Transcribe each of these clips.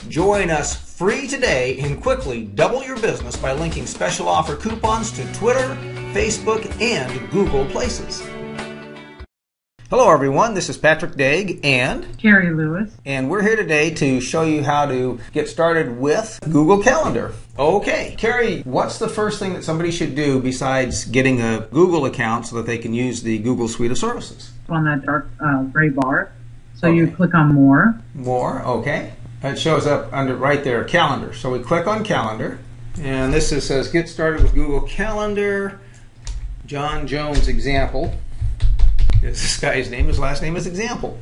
Join us free today and quickly double your business by linking special offer coupons to Twitter, Facebook, and Google Places. Hello everyone, this is Patrick Daig and Carrie Lewis. And we're here today to show you how to get started with Google Calendar. Okay, Carrie, what's the first thing that somebody should do besides getting a Google account so that they can use the Google suite of services? On that dark gray bar. So you click on More. More, okay. It shows up under right there, Calendar. So we click on Calendar, and this says Get Started with Google Calendar. John Jones Example is this guy's name. His last name is Example.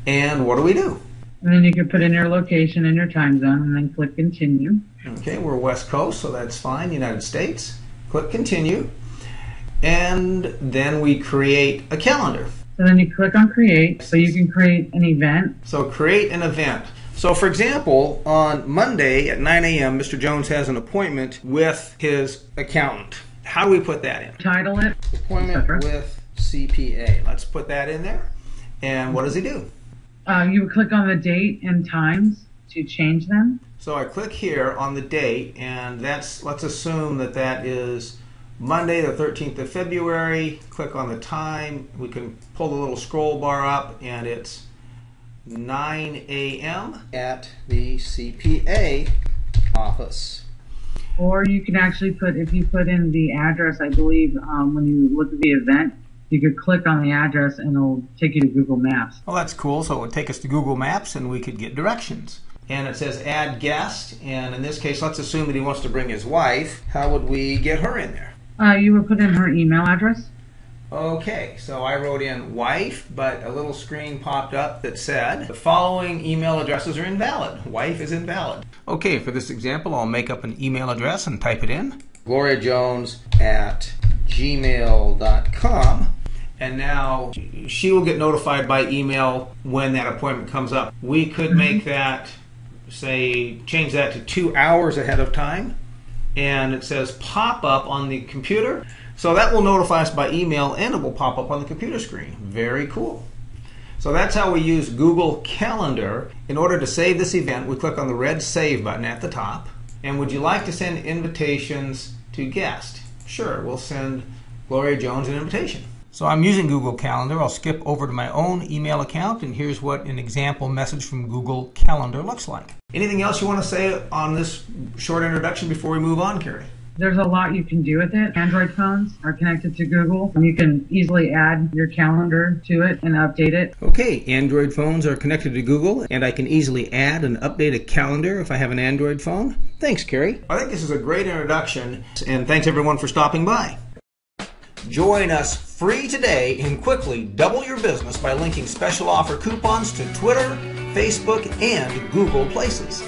And what do we do? And then you can put in your location and your time zone, and then click Continue. Okay, we're West Coast, so that's fine. United States. Click Continue. And then we create a calendar. So then you click on Create, so you can create an event. So create an event. So for example, on Monday at 9 a.m., Mr. Jones has an appointment with his accountant. How do we put that in? Title it. Appointment with CPA. Let's put that in there. And what does he do? You would click on the date and times to change them. So I click here on the date, and let's assume that that is Monday the 13th of February. Click on the time. We can pull the little scroll bar up, and it's 9 a.m. at the CPA office. Or you can actually put, if you put in the address, I believe when you look at the event, you could click on the address and it'll take you to Google Maps. Well, that's cool. So it would take us to Google Maps and we could get directions. And it says add guest, and in this case, let's assume that he wants to bring his wife. How would we get her in there? You would put in her email address. Okay, so I wrote in wife, but a little screen popped up that said the following email addresses are invalid. Wife is invalid. Okay, for this example, I'll make up an email address and type it in. GloriaJones@gmail.com. And now she will get notified by email when that appointment comes up. We could make that, say, change that to 2 hours ahead of time. And it says pop up on the computer. So that will notify us by email, and it will pop up on the computer screen. Very cool. So that's how we use Google Calendar. In order to save this event, we click on the red Save button at the top. And would you like to send invitations to guests? Sure, we'll send Gloria Jones an invitation. So I'm using Google Calendar. I'll skip over to my own email account, and here's what an example message from Google Calendar looks like. Anything else you want to say on this short introduction before we move on, Carrie? There's a lot you can do with it. Android phones are connected to Google. You can easily add your calendar to it and update it. Okay, Android phones are connected to Google, and I can easily add and update a calendar if I have an Android phone. Thanks, Carrie. I think this is a great introduction, and thanks everyone for stopping by. Join us free today and quickly double your business by linking special offer coupons to Twitter, Facebook, and Google Places.